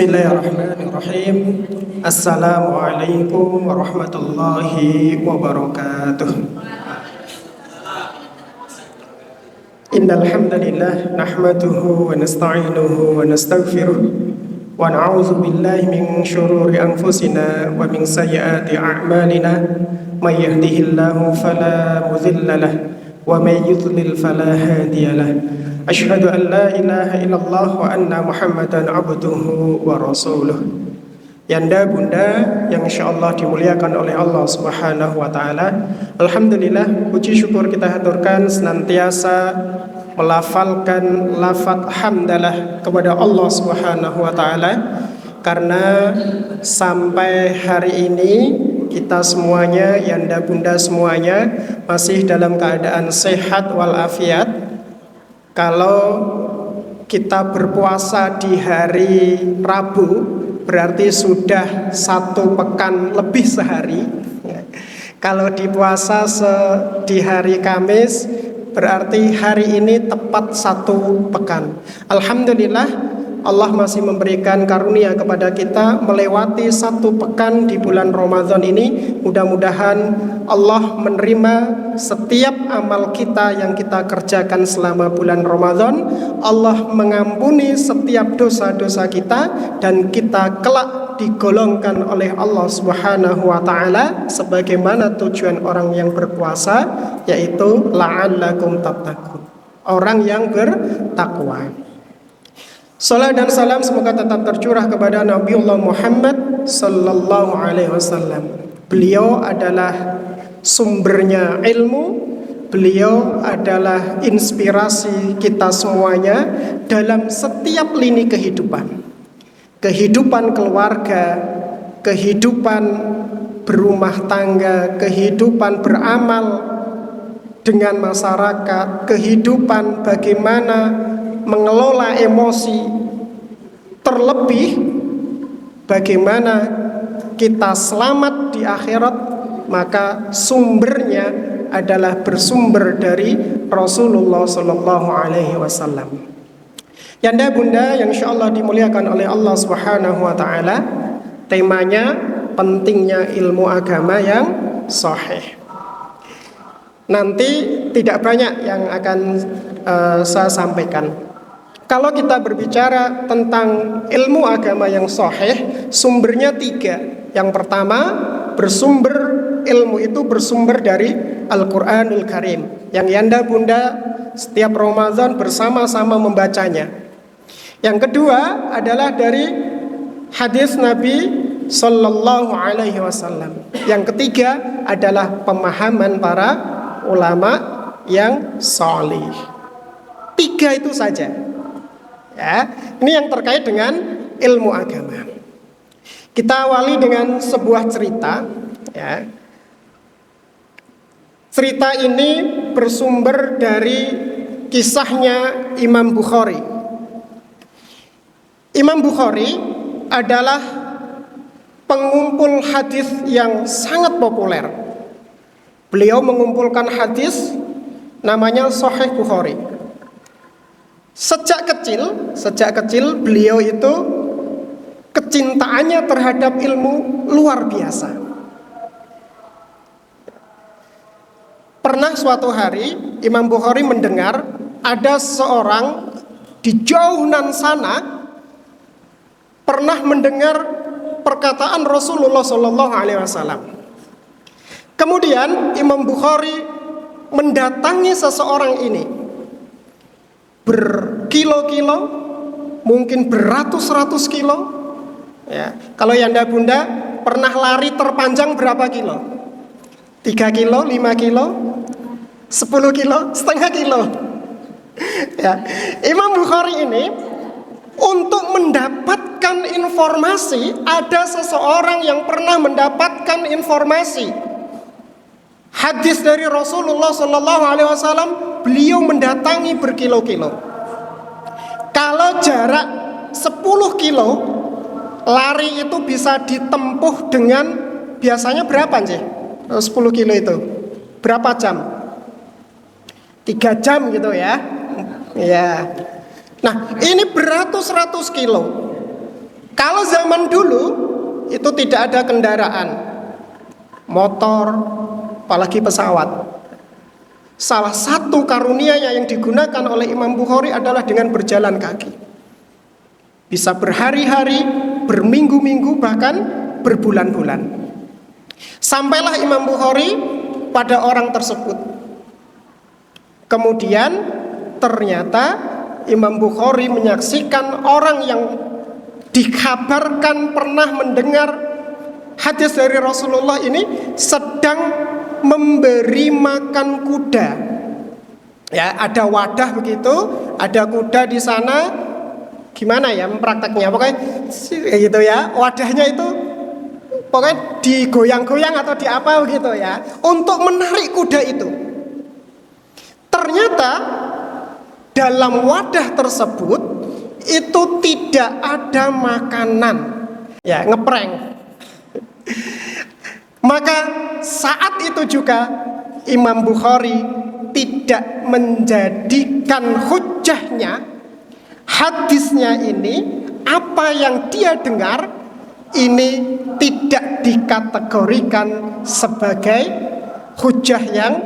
Bismillahirrahmanirrahim. Assalamualaikum warahmatullahi wabarakatuh. Innal hamdalillah nahmaduhu wa nasta'inuhu wa nastaghfiruh wa na'udzu billahi min shururi anfusina wa min sayyiati a'malina may yahdihillahu fala mudilla lahu wa may yudlil fala hadiya lahu. Asyhadu an la ilaha illallah wa anna Muhammadan abduhu wa rasuluh. Yanda bunda yang insyaallah dimuliakan oleh Allah Subhanahu wa taala. Alhamdulillah, puji syukur kita haturkan senantiasa melafalkan lafaz hamdalah kepada Allah Subhanahu wa taala, karena sampai hari ini kita semuanya, yanda bunda semuanya masih dalam keadaan sehat walafiat. Kalau kita berpuasa di hari Rabu, berarti sudah 1 pekan lebih sehari. Kalau dipuasa di hari Kamis, berarti hari ini tepat 1 pekan. Alhamdulillah, Allah masih memberikan karunia kepada kita melewati 1 pekan di bulan Ramadan ini. Mudah-mudahan Allah menerima setiap amal kita yang kita kerjakan selama bulan Ramadan. Allah mengampuni setiap dosa-dosa kita, dan kita kelak digolongkan oleh Allah Subhanahu wa taala sebagaimana tujuan orang yang berpuasa, yaitu la'allakum tattaqun, orang yang bertakwa. Salam dan salam semoga tetap tercurah kepada Nabiullah Muhammad sallallahu alaihi wasallam. Beliau adalah sumbernya ilmu, beliau adalah inspirasi kita semuanya dalam setiap lini kehidupan. Kehidupan keluarga, kehidupan berumah tangga, kehidupan beramal dengan masyarakat, kehidupan bagaimana mengelola emosi, terlebih bagaimana kita selamat di akhirat, maka sumbernya adalah bersumber dari Rasulullah Sallallahu Alaihi Wasallam. Yanda bunda yang insyaallah dimuliakan oleh Allah Subhanahu Wa Taala, temanya pentingnya ilmu agama yang sahih. Nanti tidak banyak yang akan saya sampaikan. Kalau kita berbicara tentang ilmu agama yang sahih, sumbernya 3. Yang pertama, ilmu itu bersumber dari Al-Quranul Karim, yang yanda bunda setiap Ramadan bersama-sama membacanya. Yang kedua adalah dari hadis Nabi Sallallahu Alaihi Wasallam. Yang ketiga adalah pemahaman para ulama yang salih. 3 itu saja. Ya, ini yang terkait dengan ilmu agama. Kita awali dengan sebuah cerita. Ya. Cerita ini bersumber dari kisahnya Imam Bukhari. Imam Bukhari adalah pengumpul hadis yang sangat populer. Beliau mengumpulkan hadis namanya Sahih Bukhari. Sejak kecil beliau itu kecintaannya terhadap ilmu luar biasa. Pernah suatu hari Imam Bukhari mendengar ada seorang di jauh nan sana pernah mendengar perkataan Rasulullah Sallallahu Alaihi Wasallam. Kemudian Imam Bukhari mendatangi seseorang ini berkilo-kilo, mungkin beratus-ratus kilo. Ya, kalau yanda bunda pernah lari terpanjang berapa kilo? 3 kilo, 5 kilo, 10 kilo, setengah kilo. Ya, Imam Bukhari ini untuk mendapatkan informasi, ada seseorang yang pernah mendapatkan informasi hadis dari Rasulullah Sallallahu Alaihi Wasallam, beliau mendatangi berkilo-kilo. Kalau jarak 10 kilo lari itu bisa ditempuh dengan biasanya berapa sih? 10 kilo itu berapa jam? 3 jam gitu ya. Ya. Nah, ini beratus-ratus kilo. Kalau zaman dulu itu tidak ada kendaraan, motor, apalagi pesawat. Salah satu karunia-Nya yang digunakan oleh Imam Bukhari adalah dengan berjalan kaki. Bisa berhari-hari, berminggu-minggu, bahkan berbulan-bulan. Sampailah Imam Bukhari pada orang tersebut. Kemudian ternyata Imam Bukhari menyaksikan orang yang dikabarkan pernah mendengar hadis dari Rasulullah ini sedang memberi makan kuda. Ya, ada wadah begitu, ada kuda di sana. Gimana ya prakteknya? Pokoknya gitu ya. Wadahnya itu pokoknya digoyang-goyang atau di apa begitu ya, untuk menarik kuda itu. Ternyata dalam wadah tersebut itu tidak ada makanan. Ya, ngeprank. Maka saat itu juga Imam Bukhari tidak menjadikan hujjahnya hadisnya ini, apa yang dia dengar ini tidak dikategorikan sebagai hujjah yang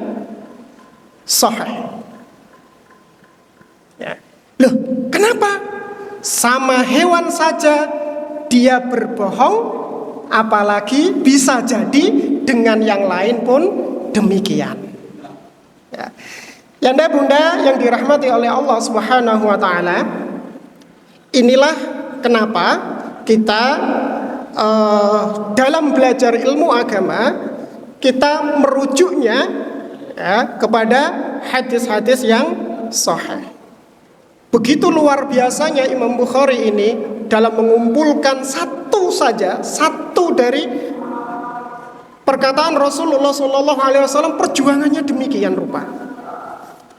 sahih. Ya. Loh, kenapa? Sama hewan saja dia berbohong, apalagi bisa jadi dengan yang lain pun demikian. Ya. Yanda bunda yang dirahmati oleh Allah Subhanahu wa taala, inilah kenapa kita dalam belajar ilmu agama kita merujuknya ya, kepada hadis-hadis yang sahih. Begitu luar biasanya Imam Bukhari ini dalam mengumpulkan satu dari perkataan Rasulullah SAW, perjuangannya demikian rupa.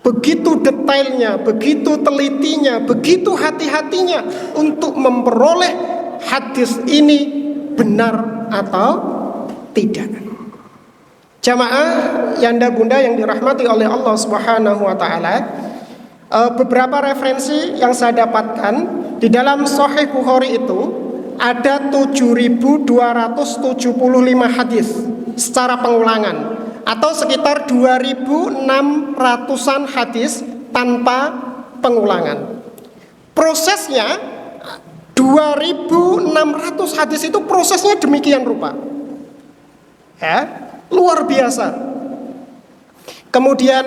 Begitu detailnya, begitu telitinya, begitu hati-hatinya untuk memperoleh hadis ini benar atau tidak. Jamaah yanda bunda yang dirahmati oleh Allah Subhanahu wa taala, beberapa referensi yang saya dapatkan di dalam Sahih Bukhari itu ada 7.275 hadis secara pengulangan, atau sekitar 2.600-an hadis tanpa pengulangan. Prosesnya 2.600 hadis itu prosesnya demikian rupa. Ya, luar biasa. Kemudian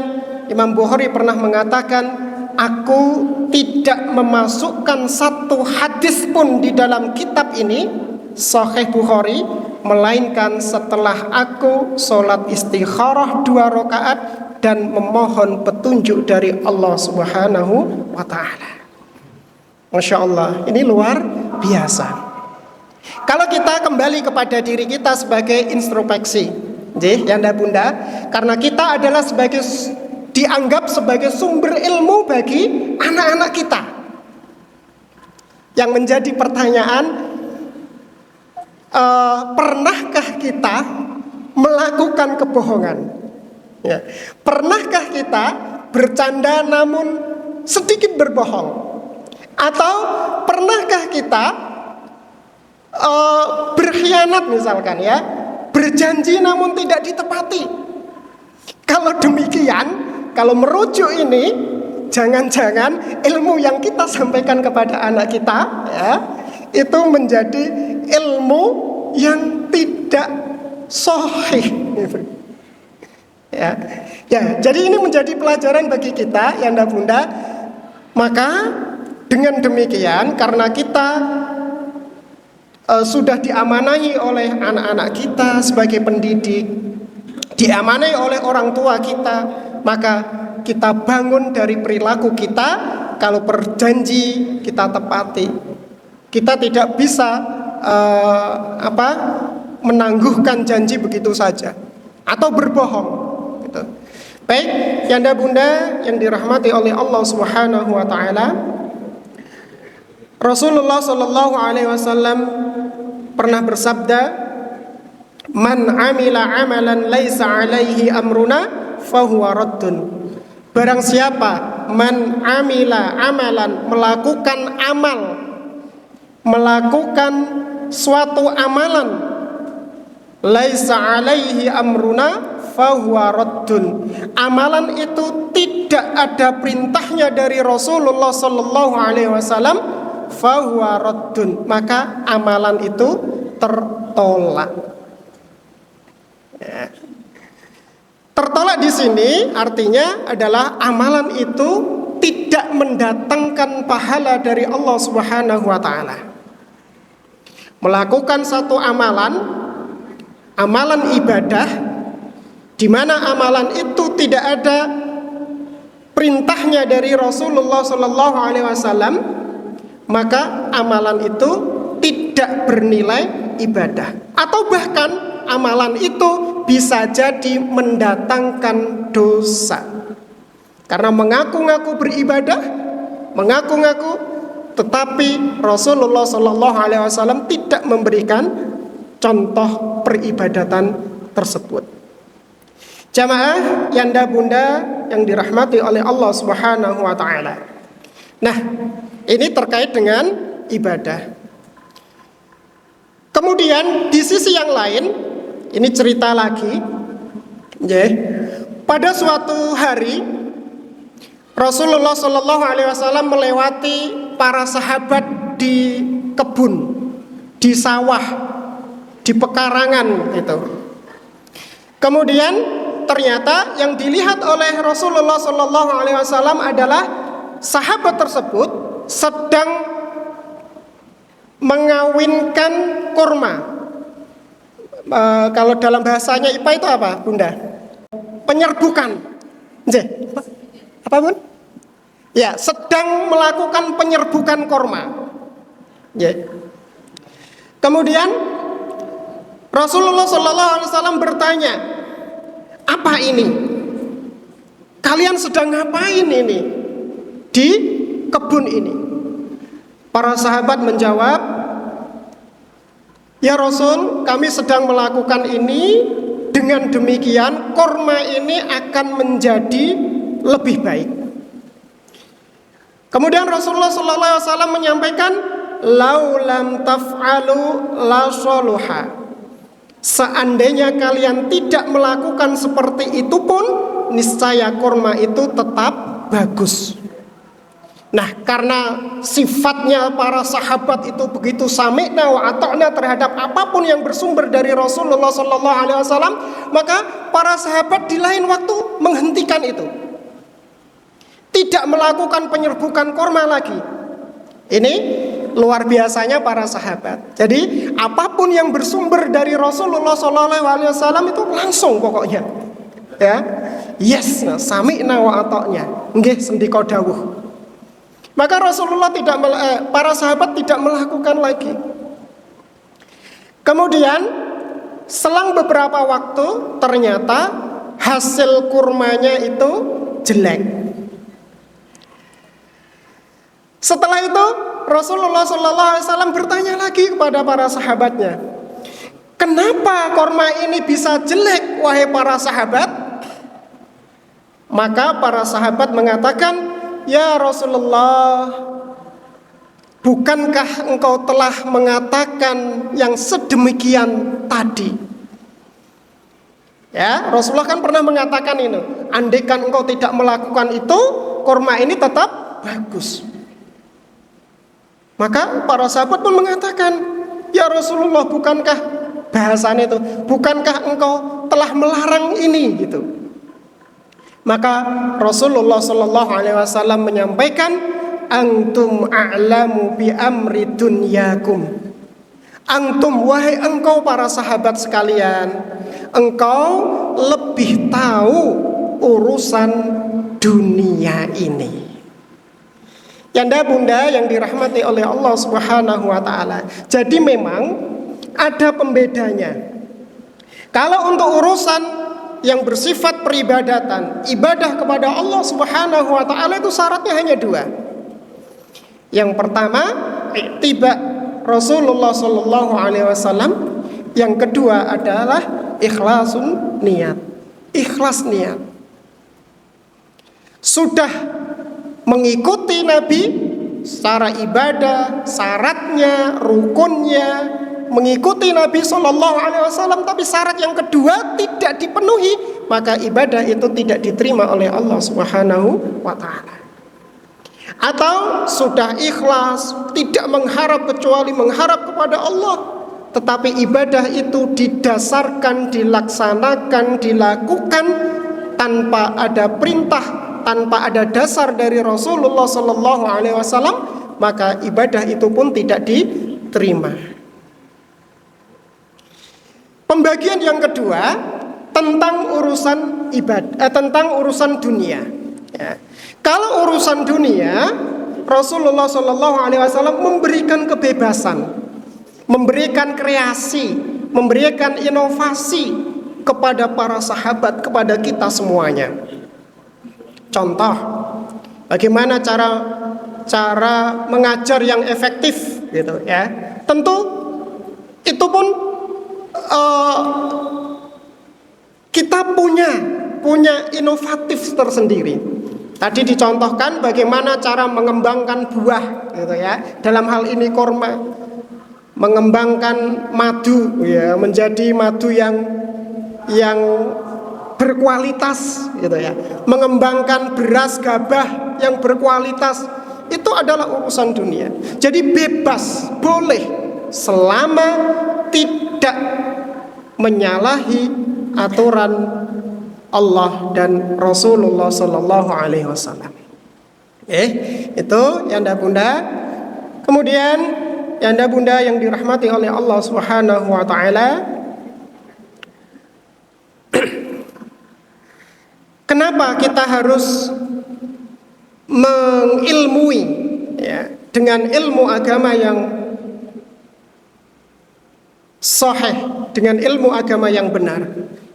Imam Bukhari pernah mengatakan, aku tidak memasukkan satu hadis pun di dalam kitab ini, Sahih Bukhari, melainkan setelah aku sholat istikharah 2 rakaat dan memohon petunjuk dari Allah Subhanahu wa ta'ala. Masya Allah, ini luar biasa. Kalau kita kembali kepada diri kita sebagai introspeksi, yanda bunda, karena kita adalah dianggap sebagai sumber ilmu bagi anak-anak kita. Yang menjadi pertanyaan, pernahkah kita melakukan kebohongan? Ya. Pernahkah kita bercanda namun sedikit berbohong? Atau pernahkah kita berkhianat misalkan ya, berjanji namun tidak ditepati? Kalau demikian, kalau merujuk ini, jangan-jangan ilmu yang kita sampaikan kepada anak kita ya, itu menjadi ilmu yang tidak sahih. Ya, jadi ini menjadi pelajaran bagi kita, yanda bunda. Maka dengan demikian, karena kita sudah diamanahi oleh anak-anak kita sebagai pendidik, diamanahi oleh orang tua kita, maka kita bangun dari perilaku kita. Kalau berjanji kita tepati. Kita tidak bisa menangguhkan janji begitu saja atau berbohong gitu. Baik, yanda bunda yang dirahmati oleh Allah Subhanahu wa taala, Rasulullah sallallahu alaihi wasallam pernah bersabda, "Man 'amila 'amalan laisa 'alaihi amruna fahuwa raddun." Barang siapa man 'amila amalan, melakukan amal, melakukan suatu amalan laisa alaihi amruna fahuwa raddun, amalan itu tidak ada perintahnya dari Rasulullah sallallahu alaihi wasallam, fahuwa raddun, maka amalan itu tertolak. Ya. Tertolak di sini artinya adalah amalan itu tidak mendatangkan pahala dari Allah Subhanahu wa taala. Melakukan satu amalan ibadah di mana amalan itu tidak ada perintahnya dari Rasulullah sallallahu alaihi wasallam, maka amalan itu tidak bernilai ibadah, atau bahkan amalan itu bisa jadi mendatangkan dosa. Karena mengaku-ngaku beribadah, tetapi Rasulullah sallallahu alaihi wasallam tidak memberikan contoh peribadatan tersebut. Jamaah yanda bunda yang dirahmati oleh Allah Subhanahu wa taala. Nah, ini terkait dengan ibadah. Kemudian di sisi yang lain, ini cerita lagi. Pada suatu hari Rasulullah sallallahu alaihi wasallam melewati para sahabat di kebun, di sawah, di pekarangan gitu. Kemudian ternyata yang dilihat oleh Rasulullah sallallahu alaihi wasallam adalah sahabat tersebut sedang mengawinkan kurma. Kalau dalam bahasanya IPA itu apa, Bunda? Penyerbukan. Apa, Bun? Ya, sedang melakukan penyerbukan kurma. Ya. Kemudian Rasulullah sallallahu alaihi wasallam bertanya, "Apa ini? Kalian sedang ngapain ini di kebun ini?" Para sahabat menjawab, "Ya Rasul, kami sedang melakukan ini, dengan demikian kurma ini akan menjadi lebih baik." Kemudian Rasulullah sallallahu alaihi wasallam menyampaikan, "Laulam taf'alu la shaluha." Seandainya kalian tidak melakukan seperti itu pun, niscaya kurma itu tetap bagus. Nah, karena sifatnya para sahabat itu begitu sami'na wa ata'na terhadap apapun yang bersumber dari Rasulullah sallallahu alaihi wasallam, maka para sahabat di lain waktu menghentikan itu. Tidak melakukan penyerbukan kurma lagi. Ini luar biasanya para sahabat. Jadi, apapun yang bersumber dari Rasulullah sallallahu alaihi wasallam itu langsung pokoknya. Ya. Yes, sami'na wa ata'na. Nggih sendika dawuh. Maka Rasulullah para sahabat tidak melakukan lagi. Kemudian selang beberapa waktu ternyata hasil kurmanya itu jelek. Setelah itu Rasulullah SAW bertanya lagi kepada para sahabatnya, "Kenapa kurma ini bisa jelek, wahai para sahabat?" Maka para sahabat mengatakan, "Ya Rasulullah, bukankah engkau telah mengatakan yang sedemikian tadi?" Ya, Rasulullah kan pernah mengatakan ini, andaikan engkau tidak melakukan itu, kurma ini tetap bagus. Maka para sahabat pun mengatakan, "Ya Rasulullah, bukankah bahasannya itu, bukankah engkau telah melarang ini?" gitu. Maka Rasulullah sallallahu alaihi wasallam menyampaikan, "Antum a'lamu bi amri dunyakum." Antum, wahai engkau para sahabat sekalian, engkau lebih tahu urusan dunia ini. Yanda bunda yang dirahmati oleh Allah Subhanahu wa taala. Jadi memang ada pembedanya. Kalau untuk urusan yang bersifat peribadatan, ibadah kepada Allah Subhanahu wa taala itu syaratnya hanya dua. Yang pertama, ittiba Rasulullah sallallahu alaihi wasallam. Yang kedua adalah ikhlasun niat. Ikhlas niat. Sudah mengikuti Nabi, secara ibadah, syaratnya, rukunnya, mengikuti Nabi Shallallahu Alaihi Wasallam, tapi syarat yang kedua tidak dipenuhi, maka ibadah itu tidak diterima oleh Allah Subhanahu wa Ta'ala. Atau sudah ikhlas, tidak mengharap kecuali mengharap kepada Allah, tetapi ibadah itu didasarkan, dilaksanakan, dilakukan tanpa ada perintah, tanpa ada dasar dari Rasulullah Sallallahu Alaihi Wasallam, maka ibadah itu pun tidak diterima. Pembagian yang kedua tentang urusan ibadah, tentang urusan dunia. Ya. Kalau urusan dunia, Rasulullah Sallallahu Alaihi Wasallam memberikan kebebasan, memberikan kreasi, memberikan inovasi kepada para sahabat, kepada kita semuanya. Contoh, bagaimana cara mengajar yang efektif, gitu ya. Tentu itu pun kita punya inovatif tersendiri. Tadi dicontohkan bagaimana cara mengembangkan buah, gitu ya. Dalam hal ini korma, mengembangkan madu, ya, menjadi madu yang berkualitas, gitu ya. Mengembangkan beras gabah yang berkualitas, itu adalah urusan dunia. Jadi bebas, boleh, selama tidak menyalahi aturan Allah dan Rasulullah Sallallahu Alaihi Wasallam. Itu yanda bunda. Kemudian yanda bunda yang dirahmati oleh Allah Subhanahu Wa Taala, kenapa kita harus mengilmui, ya, dengan ilmu agama yang sahih, dengan ilmu agama yang benar?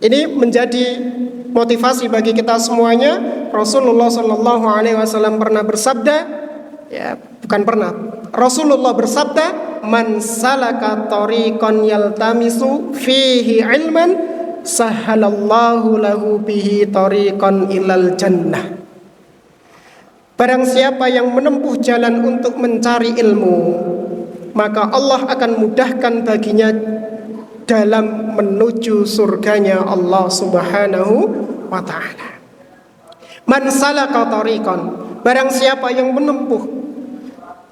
Ini menjadi motivasi bagi kita semuanya. Rasulullah Sallallahu Alaihi Wasallam pernah bersabda, ya, bukan pernah, Rasulullah bersabda, man salaka tariqan yaltamisu fihi ilman sahalallahu lahu bihi tariqan ilal jannah. Barang siapa yang menempuh jalan untuk mencari ilmu, maka Allah akan mudahkan baginya dalam menuju surganya Allah Subhanahu wa Ta'ala. Man salaka tariqan, barang siapa yang menempuh.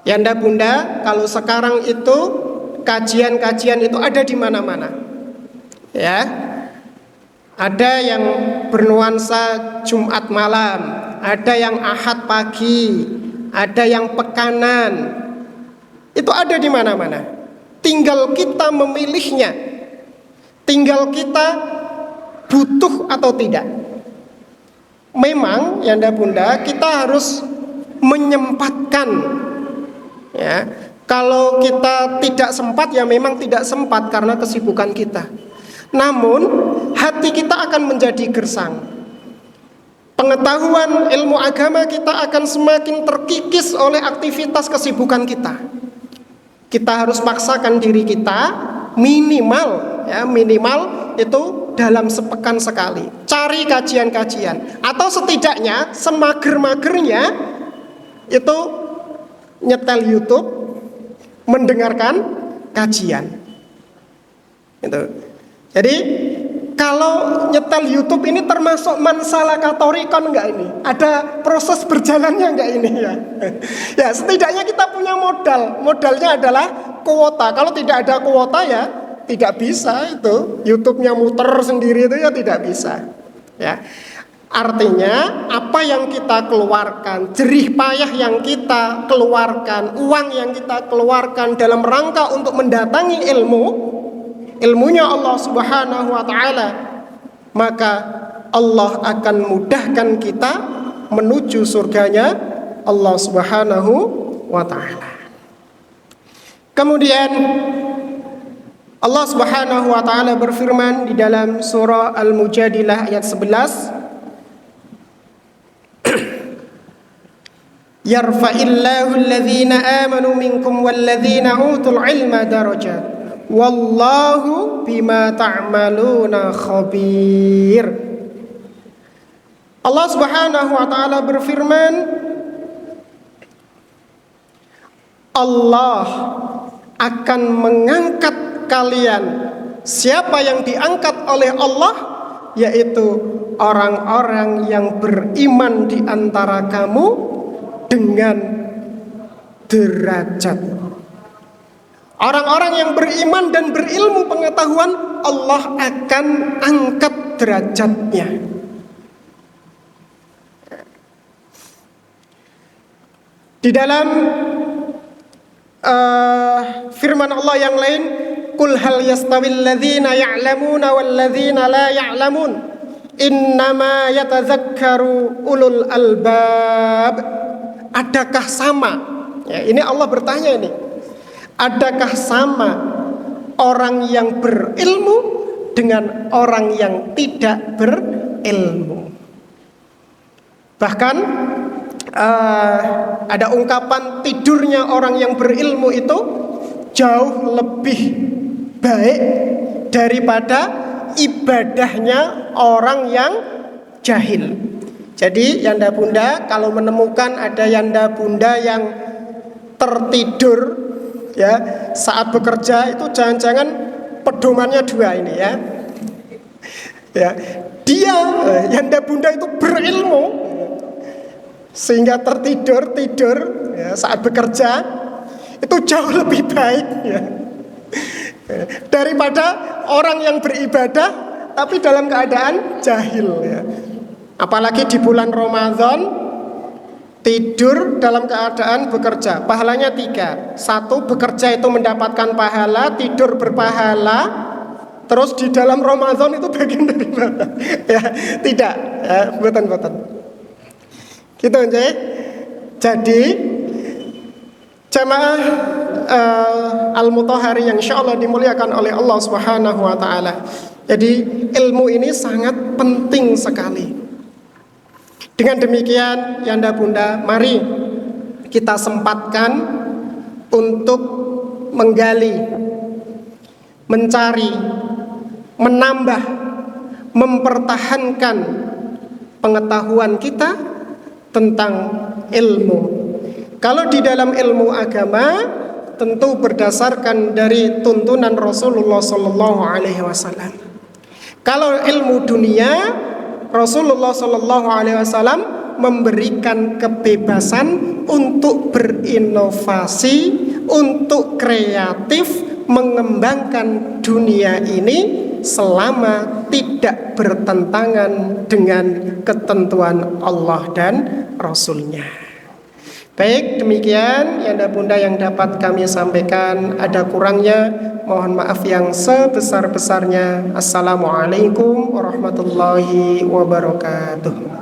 Yanda bunda, kalau sekarang itu kajian-kajian itu ada di mana-mana, ya. Ada yang bernuansa Jumat malam, ada yang Ahad pagi, ada yang pekanan. Itu ada di mana-mana. Tinggal kita memilihnya. Tinggal kita butuh atau tidak. Memang yanda bunda, kita harus menyempatkan, ya. Kalau kita tidak sempat, ya memang tidak sempat karena kesibukan kita. Namun hati kita akan menjadi gersang. Pengetahuan ilmu agama kita akan semakin terkikis oleh aktivitas kesibukan kita. Kita harus paksakan diri kita minimal itu dalam sepekan sekali. Cari kajian-kajian, atau setidaknya semager-magernya itu nyetel YouTube, mendengarkan kajian. Itu. Jadi kalau nyetel YouTube ini termasuk mansalaka tariqan enggak ini? Ada proses berjalannya enggak ini ya? Ya, setidaknya kita punya modal. Modalnya adalah kuota. Kalau tidak ada kuota ya tidak bisa itu. YouTube-nya muter sendiri itu ya tidak bisa. Ya. Artinya apa yang kita keluarkan, jerih payah yang kita keluarkan, uang yang kita keluarkan dalam rangka untuk mendatangi ilmunya Allah Subhanahu wa Ta'ala, maka Allah akan mudahkan kita menuju surganya Allah Subhanahu wa Ta'ala. Kemudian Allah Subhanahu wa Ta'ala berfirman di dalam surah Al-Mujadilah ayat 11, yarfa'illahu alladhina amanu minkum walladhina utul ilma darajat wallahu bima ta'maluna khabir. Allah Subhanahu wa Ta'ala berfirman, Allah akan mengangkat kalian. Siapa yang diangkat oleh Allah? Yaitu orang-orang yang beriman di antara kamu dengan derajat. Orang-orang yang beriman dan berilmu pengetahuan, Allah akan angkat derajatnya. Di dalam firman Allah yang lain, qul hal yastawil ladzina ya'lamuna wal ladzina la ya'lamun innama yatadzakkaru ulul albab. Adakah sama? Ya, ini Allah bertanya ini. Adakah sama orang yang berilmu dengan orang yang tidak berilmu? Bahkan ada ungkapan tidurnya orang yang berilmu itu jauh lebih baik daripada ibadahnya orang yang jahil. Jadi yanda bunda, kalau menemukan ada yanda bunda yang tertidur ya saat bekerja, itu jangan-jangan pedomannya dua ini ya. Ya, dia yanda bunda itu berilmu sehingga tidur ya, saat bekerja itu jauh lebih baik ya, daripada orang yang beribadah tapi dalam keadaan jahil ya. Apalagi di bulan Ramadan, tidur dalam keadaan bekerja, pahalanya 3. 1, bekerja itu mendapatkan pahala, tidur berpahala. Terus di dalam Ramadan itu bagian dari mana? Ya, tidak ya, boten. Gitu aja. Jadi jamaah Al-Mutahhari yang insyaallah dimuliakan oleh Allah Subhanahu wa taala. Jadi ilmu ini sangat penting sekali. Dengan demikian yanda bunda, mari kita sempatkan untuk menggali, mencari, menambah, mempertahankan pengetahuan kita tentang ilmu. Kalau di dalam ilmu agama tentu berdasarkan dari tuntunan Rasulullah sallallahu alaihi wasallam. Kalau ilmu dunia, Rasulullah sallallahu alaihi wasallam memberikan kebebasan untuk berinovasi, untuk kreatif mengembangkan dunia ini selama tidak bertentangan dengan ketentuan Allah dan Rasulnya. Baik, demikian yanda bunda yang dapat kami sampaikan. Ada kurangnya mohon maaf yang sebesar-besarnya. Assalamualaikum warahmatullahi wabarakatuh.